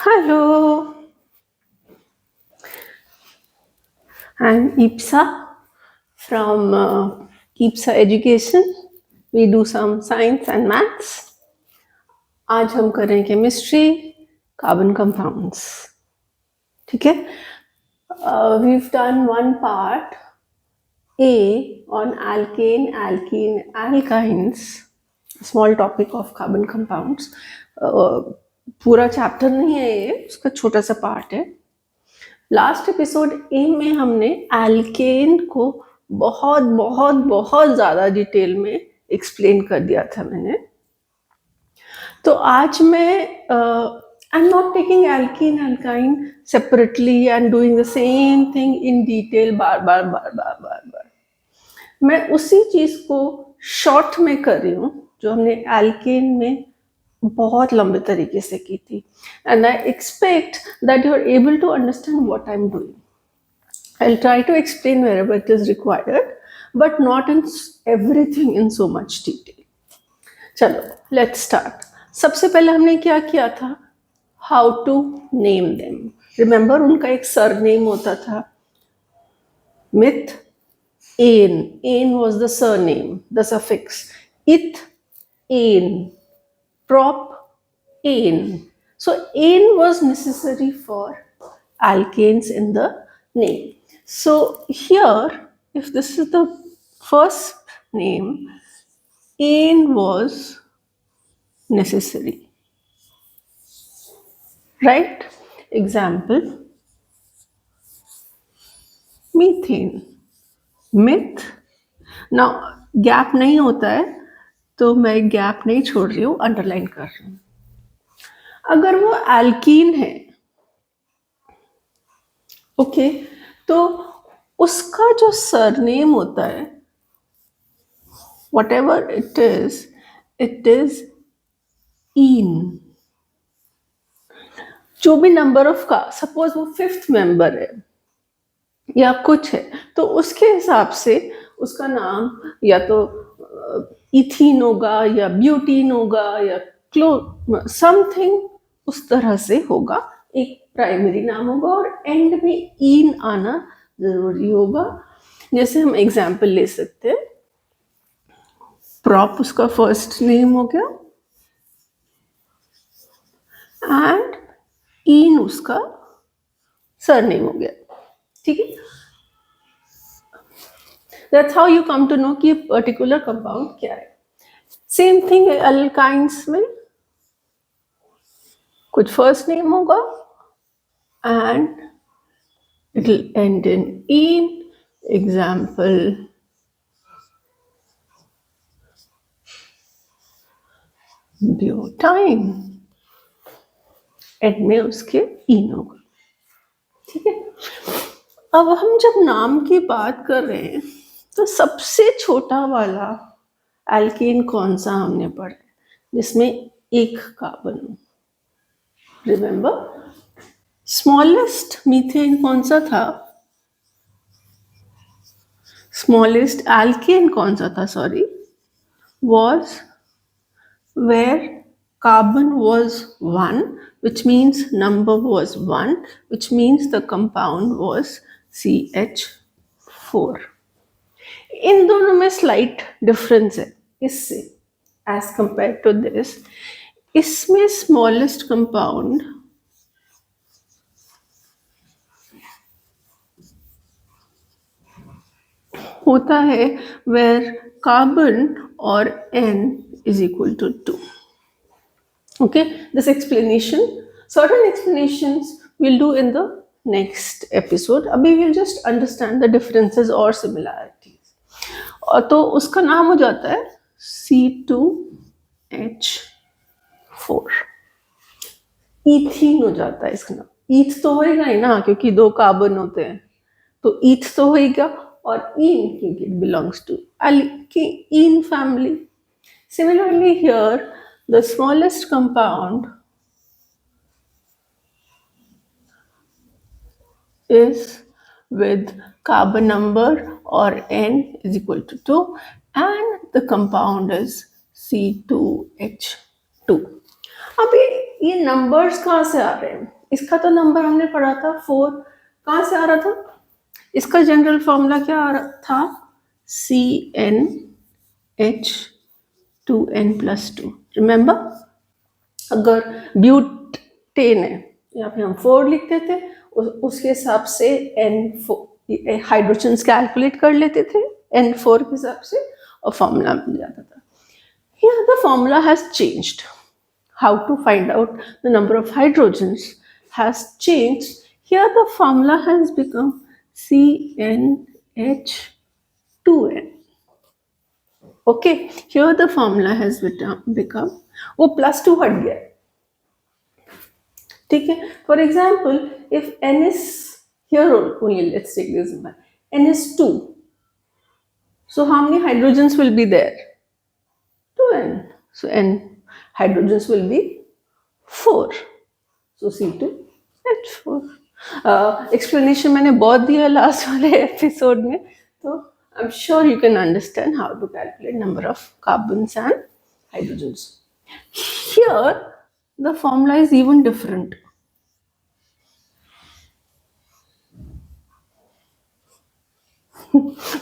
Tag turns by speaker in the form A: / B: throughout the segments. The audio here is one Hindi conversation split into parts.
A: Hello, I'm Eepsa from Eepsa Education. We do some science and maths. आज हम कर रहे हैं केमिस्ट्री कार्बन कंपाउंड्स. ठीक है. We've done one part A on alkane, alkene, alkynes, small topic of carbon compounds. पूरा चैप्टर नहीं है ये, उसका छोटा सा पार्ट है. लास्ट एपिसोड ए में हमने एल्केन को बहुत बहुत बहुत ज़्यादा डिटेल में एक्सप्लेन कर दिया था मैंने. तो आज मैं I am not taking alkene alkyne separately and doing the same thing in detail बार बार बार बार बार बार. मैं उसी चीज़ को शॉर्ट में कर रही हूँ जो हमने एल्केन में बहुत लंबे तरीके से की थी. And I expect that you are able to understand what I am doing. I'll try to explain wherever it is required, but not in everything in so much detail. चलो, let's start. सबसे पहले हमने क्या किया था? How to name them. Remember, उनका एक सरनेम होता था. Myth, Ain. Ain was the surname, the suffix. Ith, Ain. Prop, Ain. So Ain was necessary for alkanes in the name. So here, if this is the first name, Ain was necessary. Right? Example, methane. Myth. Now, gap नहीं होता है, तो मैं गैप नहीं छोड़ रही हूँ, अंडरलाइन कर रही हूँ. अगर वो एल्कीन है, ओके, तो उसका जो सरनेम होता है, what ever it is in. जो भी नंबर ऑफ का, सपोज वो 5th मेंबर है या कुछ है, तो उसके हिसाब से उसका नाम या तो इथीन होगा या ब्यूटीन होगा या समथिंग उस तरह से होगा. एक प्राइमरी नाम होगा और एंड में इन आना जरूरी होगा. जैसे हम एग्जाम्पल ले सकते हैं, प्रॉप उसका फर्स्ट नेम हो गया एंड इन उसका सरनेम हो गया. ठीक है. That's how you come to know कि पर्टिकुलर कंपाउंड क्या है. सेम थिंग है अल्काइंस में, कुछ फर्स्ट नेम होगा and it will end in ene. Example, butane. And में उसके इन होगा. ठीक है. अब हम जब नाम की बात कर रहे हैं तो सबसे छोटा वाला एल्केन कौन सा हमने पढ़ा है जिसमें एक कार्बन हो? रिमेंबर, स्मॉलेस्ट मीथेन कौन सा था? स्मॉलेस्ट एल्केन कौन सा था? Sorry, was where carbon was 1, which means number was 1, which means the compound was CH4. इन दोनों में स्लाइट डिफरेंस है इससे एज कंपेयर टू दिस. इसमें स्मॉलेस्ट कंपाउंड होता है वेयर कार्बन और N is equal to 2. Okay, this explanation, certain explanations we'll do in the next episode. अभी we'll just understand the differences or similarities. और तो उसका नाम हो जाता है C2H4. ईथीन हो जाता है इसका नाम. ईथ तो होएगा ही ना, क्योंकि 2 कार्बन होते हैं, तो ईथ तो होएगा. और इन क्योंकि it belongs to alkene family. Similarly here, the smallest compound is with carbon number or N is equal to 2 and the compound is C2H2. अब ये नंबर्स कहाँ से आ रहे हैं? इसका तो नंबर हमने पढ़ा था 4, कहाँ से आ रहा था? इसका जनरल फॉर्मूला क्या आ रहा था? CnH2n+2। रिमेंबर, अगर ब्यूटेन है, यहाँ पे हम 4 लिखते थे, उसके हिसाब से N4 हाइड्रोजन्स कैलकुलेट कर लेते थे N4 के हिसाब से, और फॉर्मूला मिल जाता था। Here the formula has changed. How to find out the number of hydrogens has changed. Here the formula has become CnH2n. Okay, here the formula has become, वो +2 हट गया, ठीक है. For example, if n is here only, let's take this one, n is 2, so how many hydrogens will be there? 2n. So n hydrogens will be 4. So C2H4. Explanation मैंने बहुत दिया लास्ट वाले एपिसोड में, तो I'm sure you can understand how to calculate number of carbons and hydrogens. Here the formula is even different.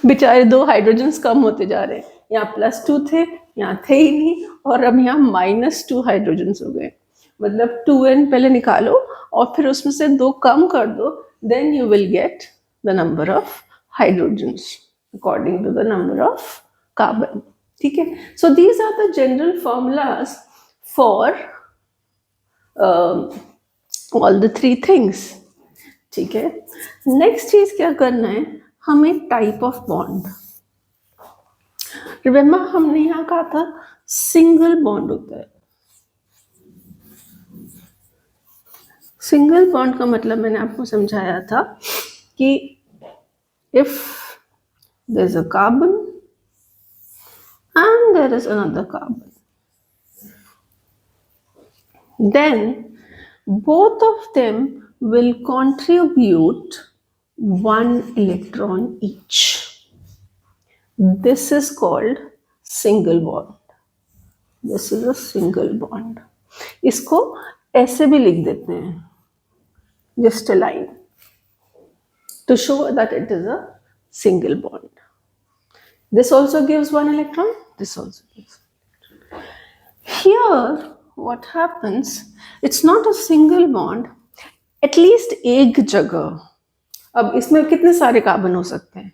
A: बेचारे 2 हाइड्रोजन्स कम होते जा रहे हैं, यहाँ +2 थे, यहाँ थे ही नहीं, और अब यहाँ -2 हाइड्रोजन्स हो गए. मतलब 2n पहले निकालो और फिर उसमें से 2 कम कर दो, then you will get the number of hydrogens according to the number of carbon. ठीक है. So these are the general formulas for all the 3 things. ठीक है. नेक्स्ट चीज क्या करना है, हमें टाइप ऑफ बॉन्ड. रिमेम्बर हमने यहाँ कहा था सिंगल बॉन्ड होता है. सिंगल बॉन्ड का मतलब मैंने आपको समझाया था कि if there is a carbon and there is another carbon, then both of them will contribute 1 electron each. This is called single bond. This is a single bond. इसको ऐसे भी लिख देते हैं, just a line, to show that it is a single bond. This also gives 1 electron, this also gives 1 electron. Here what happens, it's not a single bond, at least एक जगह. अब इसमें कितने सारे कार्बन हो सकते हैं,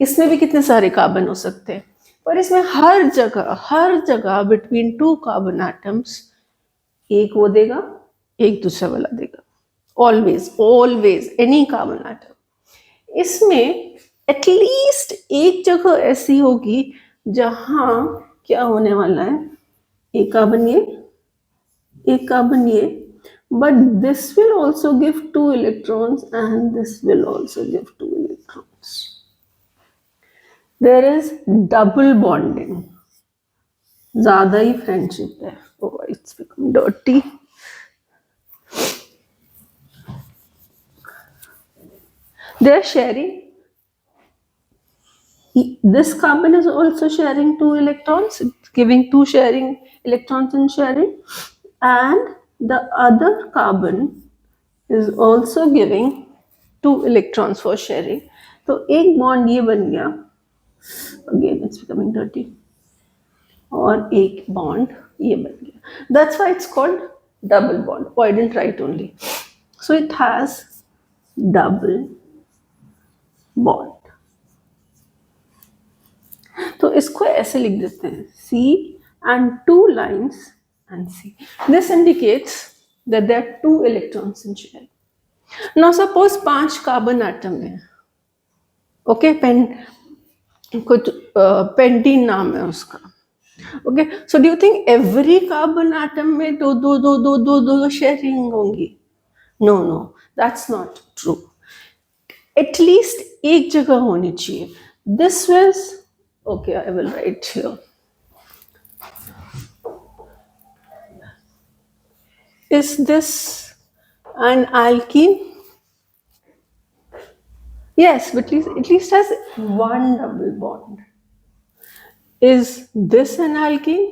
A: इसमें भी कितने सारे कार्बन हो सकते हैं, पर इसमें हर जगह बिटवीन 2 कार्बन एटम्स एक वो देगा, एक दूसरा वाला देगा. Always any carbon atom. इसमें एटलीस्ट एक जगह ऐसी होगी जहां क्या होने वाला है, एक कार्बन ये, एक कार्बन ये, but this will also give 2 electrons and this will also give 2 electrons. There is double bonding. ज़्यादा ही फ्रेंडशिप है. Oh, it's become dirty. They're sharing. This carbon is also sharing 2 electrons, it's giving 2 sharing electrons in sharing, and the other carbon is also giving 2 electrons for sharing. तो एक बॉन्ड ये बन गया, again it's becoming dirty, और एक बॉन्ड ये बन गया. That's why it's called double bond. Oh, I didn't write only. So it has double bond. तो इसको ऐसे लिख देते हैं, C and 2 lines and C. This indicates that there are 2 electrons in sharing. Now suppose 5 carbon atom है, ओके, कुछ पेंटीन नाम है उसका. Okay, so do you think every carbon atom में दो शेयरिंग होंगी? No, that's not true. At least एक जगह होनी चाहिए. This was, okay, I will write here. Is this an alkene? Yes, but at least has 1 double bond. Is this an alkene?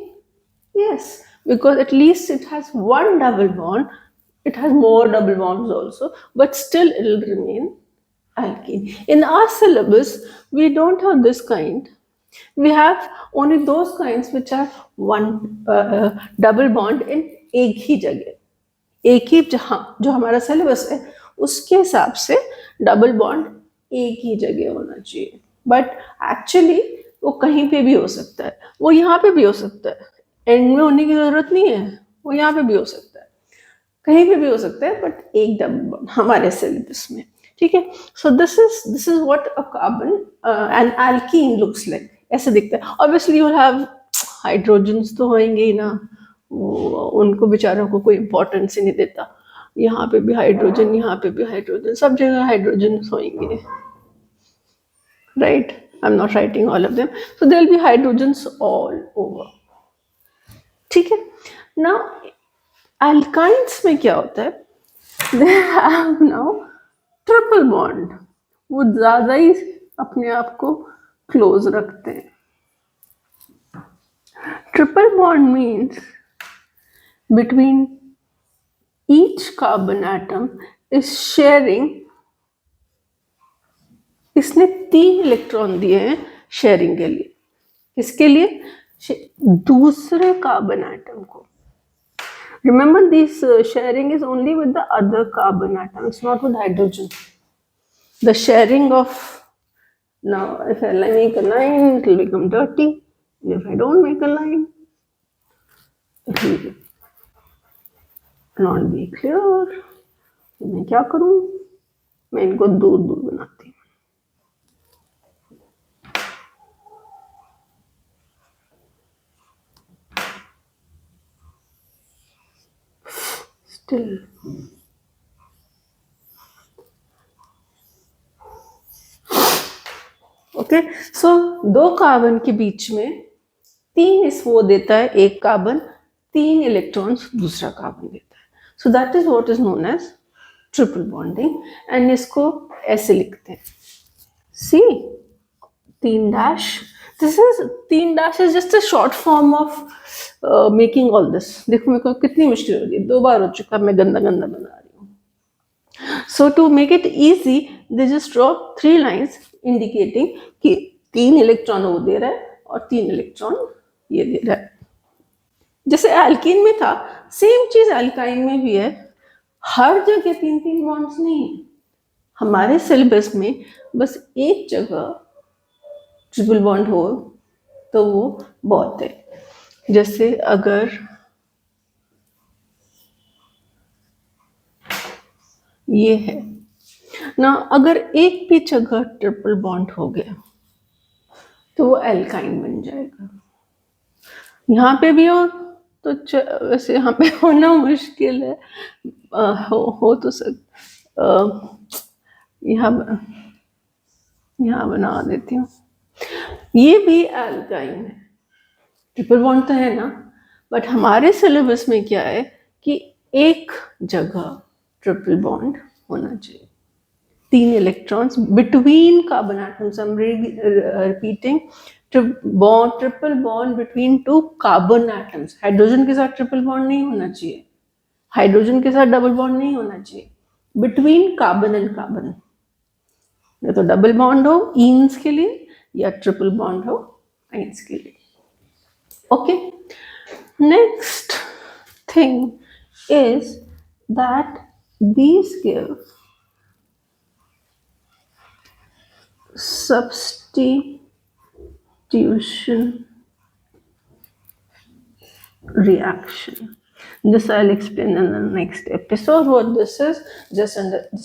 A: Yes, because at least it has 1 double bond It has more double bonds also, but still it will remain alkene. In our syllabus, we don't have this kind. We have only those kinds which are one double bond in एक ही जगह, एक ही जहाँ जो हमारा सिलेबस है उसके हिसाब से डबल बॉन्ड एक ही जगह होना चाहिए. बट एक्चुअली वो कहीं पे भी हो सकता है, वो यहाँ पे भी हो सकता है, एंड में होने की जरूरत नहीं है, वो यहाँ पे भी हो सकता है, कहीं पे भी हो सकता है, बट एक डबल बॉन्ड हमारे सिलेबस में. ठीक है. सो this is what a carbon and alkene looks like. ऐसे दिखता है. ऑब्वियसली यू हैव हाइड्रोजन्स तो होंगे ही ना, उनको बेचारों को कोई इंपॉर्टेंस ही नहीं देता. यहाँ पे भी हाइड्रोजन, यहाँ पे भी हाइड्रोजन, सब जगह हाइड्रोजन होंगे, right. I am not writing all of them, so there will be hydrogens all over. ठीक है. नाउ अल्काइंस में क्या होता है, they have now triple bond. वो ज्यादा ही अपने आप को क्लोज रखते हैं. Triple bond means between each carbon atom is sharing. इसने 3 इलेक्ट्रॉन दिए हैं शेयरिंग के लिए. किसके लिए? दूसरे कार्बन एटम को. Remember, this sharing is only with the other carbon atom. It's not with hydrogen. The sharing of, now if I make a line, it will become dirty. If I don't make a line, it will not be clear. तो मैं क्या करूं, मैं इनको दूर दूर बनाती हूँ. Still okay. सो 2 कार्बन के बीच में 3 इस वो देता है एक कार्बन, 3 इलेक्ट्रॉन्स दूसरा कार्बन देता है. So that is what is known as triple bonding. And इसको ऐसे लिखते हैं, C 3 dash. This is 3 dash is just a short form of making all this. देखो मेरे को कितनी मुश्किल हो रही है, 2 बार हो चुका, मैं गंदा गंदा बना रही हूँ. So to make it easy, they just draw 3 lines indicating कि 3 इलेक्ट्रॉन वो दे रहा है और 3 इलेक्ट्रॉन ये दे रहा है. जैसे एल्कीन में था, सेम चीज एल्काइन में भी है. हर जगह 3 बॉन्ड्स नहीं है. हमारे सिलेबस में बस एक जगह ट्रिपल बॉन्ड हो तो वो बहुत है. जैसे अगर ये है ना, अगर एक भी जगह ट्रिपल बॉन्ड हो गया तो वो एल्काइन बन जाएगा. यहाँ पे भी हो तो वैसे यहाँ पे होना मुश्किल है, हो तो यहाँ बना देती हूँ. ये भी एल्काइन है. ट्रिपल बॉन्ड तो है ना, बट हमारे सिलेबस में क्या है कि एक जगह ट्रिपल बॉन्ड होना चाहिए. 3 electrons between carbon atoms. I am repeating, triple bond between 2 carbon atoms. Hydrogen के साथ ट्रिपल बॉन्ड नहीं होना चाहिए, हाइड्रोजन के साथ डबल बॉन्ड नहीं होना चाहिए. बिटवीन कार्बन एंड कार्बन, या तो डबल बॉन्ड हो ईन्स के लिए या ट्रिपल बॉन्ड हो आइंस के लिए. Okay. Next thing is that these give substitution reaction. This I'll explain in the next episode what this is. Just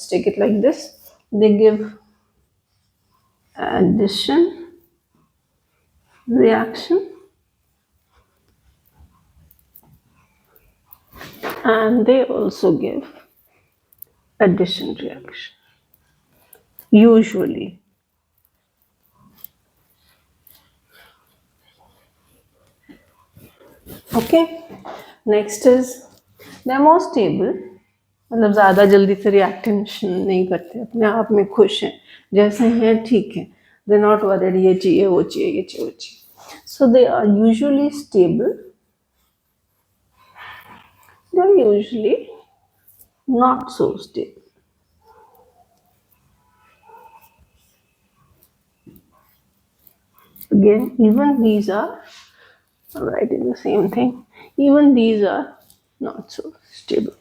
A: take it like this. They give addition reaction and they also give addition reaction usually. Okay. Next is they are more stable. मतलब ज़्यादा जल्दी से रिएक्शन नहीं करते, अपने आप में खुश हैं, जैसे हैं ठीक है. दे नॉट वरीड ये चाहिए वो चाहिए ये चाहिए वो चाहिए. So they are usually stable. They are usually not so stable. Again, even these are, I'm writing the same thing, even these are not so stable.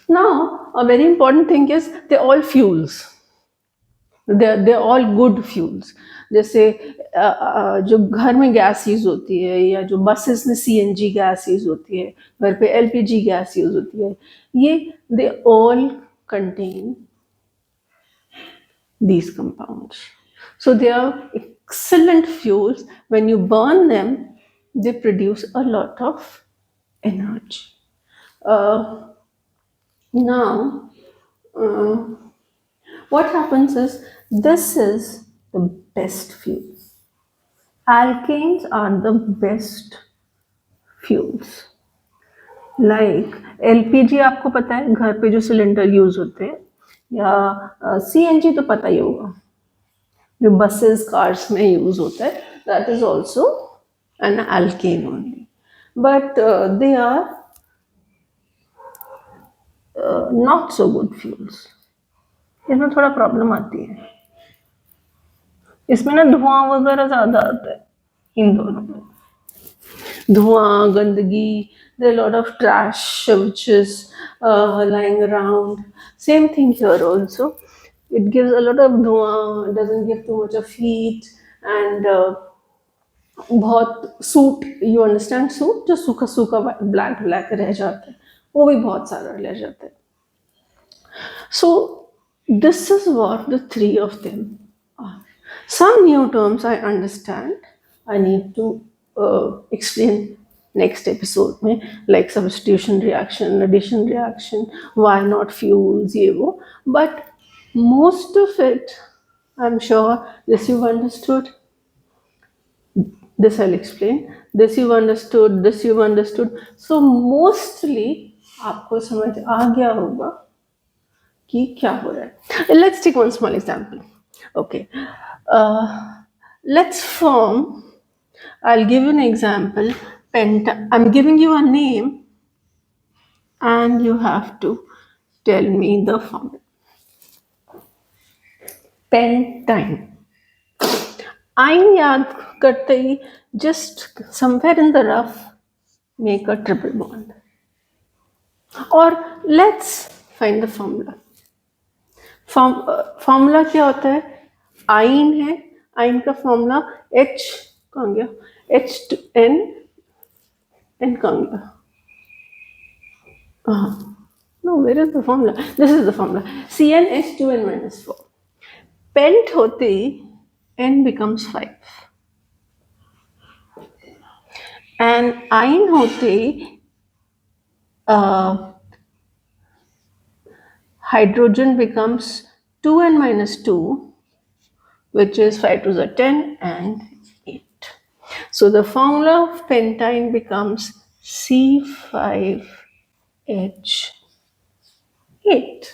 A: Now, a very important thing is they're all fuels. they're all good fuels. जैसे जो घर में गैस यूज होती है या जो बसेस में सीएनजी गैस यूज होती है, घर पे एलपीजी गैस यूज होती है, ये they all contain these compounds. So they are excellent fuels. When you burn them, they produce a lot of energy. Now, what happens is this is the best fuel. Alkanes are the best fuels. Like LPG आपको पता है घर पे जो सिलेंडर यूज होते हैं, या सीएनजी तो पता ही होगा जो बसेस कार्स में यूज होता है, that is also an alkane only, but they are not so good fuels. इसमें थोड़ा प्रॉब्लम आती है, इसमें ना धुआं वगैरह ज्यादा आता है इन दोनों में. धुआं, गंदगी, there are a lot of trash which is lying around. Same thing here also. It gives a lot of धुआं, it doesn't give too much of heat, and बहुत सूट, यू अंडरस्टैंड, सूट जो सूखा सूखा ब्लैक ब्लैक रह जाता है वो भी बहुत सारा रह जाता है. So this is what the three of them are. Some new terms I understand, I need to explain next episode में, like substitution reaction, addition reaction, why not fuels, ये वो, but most of it I'm sure this you've understood. This I'll explain. This you've understood. This you've understood. So mostly आपको समझ आ गया होगा कि क्या हो रहा है. Let's take one small example. Okay. Let's form. I'll give you an example. I'm giving you a name, and you have to tell me the formula. Pentine. आइन याद करते ही just somewhere in the rough make a triple bond. Or let's find the formula. Formula क्या होता है? आइन है, आइन का फॉर्मूला H कहाँ गया? H2N, N कहाँ गया? No, where is the formula? This is the formula. CnH2n minus 4. Pent होते ही N becomes 5. And आइन होते ही hydrogen becomes 2n minus 2, which is 5 to the 10 and 8. So the formula of pentine becomes C5H8.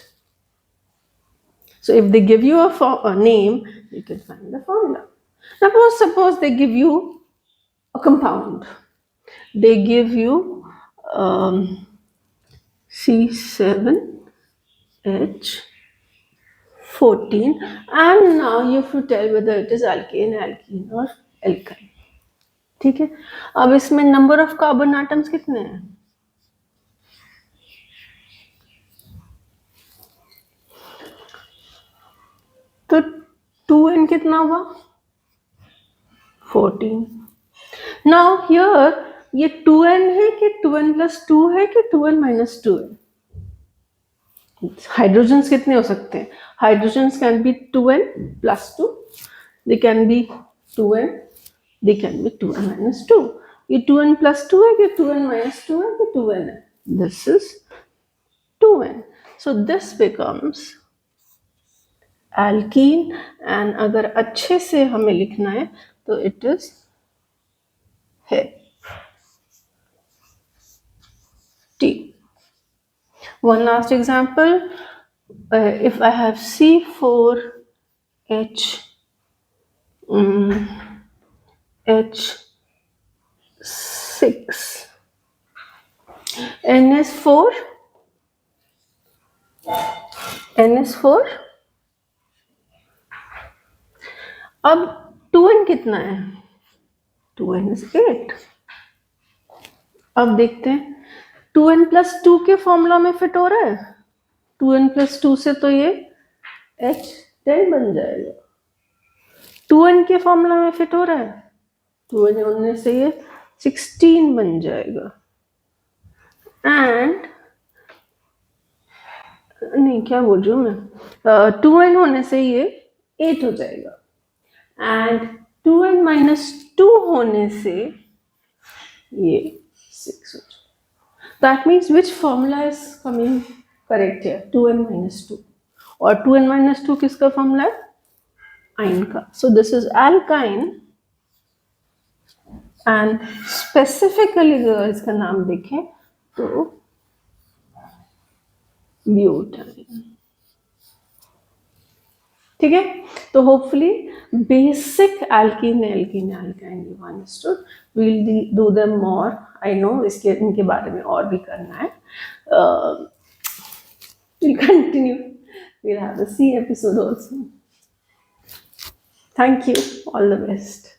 A: So if they give you a name, you can find the formula. Now suppose they give you a compound. They give you C7H14, and now you have to tell whether it is alkane, alkene or alkyne. ठीक है. अब इसमें नंबर ऑफ कार्बन एटम्स कितने हैं? तो 2n कितना हुआ? 14. नाउ हियर ये 2n है कि 2n plus 2 है कि 2n minus 2 है? हाइड्रोजन्स कितने हो सकते हैं? Hydrogens can be 2n plus 2, they can be 2n, they can be 2n minus 2. ये 2n plus 2 है कि 2n minus 2 है कि 2n है? This is 2n. So this becomes alkene, and अगर अच्छे से हमें लिखना है तो it is है T. One last example. If I have C4H H6, N is 4, N is 4. अब 2n कितना है? 2n is 8. अब देखते हैं 2n प्लस 2 के फॉर्मूला में फिट हो रहा है. 2n प्लस 2 से तो ये H10 बन जाएगा. 2n के फॉर्मूला में फिट हो रहा है. 2n होने से ये 16 बन जाएगा. एंड नहीं, क्या बोल रही हूँ मैं, 2n होने से ये 8 हो जाएगा. एंड 2n माइनस 2 होने से ये 6 हो जाएगा. That means which formula is coming correct है? 2n minus 2. और 2n माइनस 2 किसका फॉर्मूला है? आइन का. So this is alkyne. And specifically अगर इसका नाम देखें तो ब्यूटाइन. ठीक है. तो hopefully basic alkene alkene alkyne you understood. We'll do them more. I know इसके इनके बारे में और भी करना है. we'll continue. We'll have a C episode also. Thank you. All the best.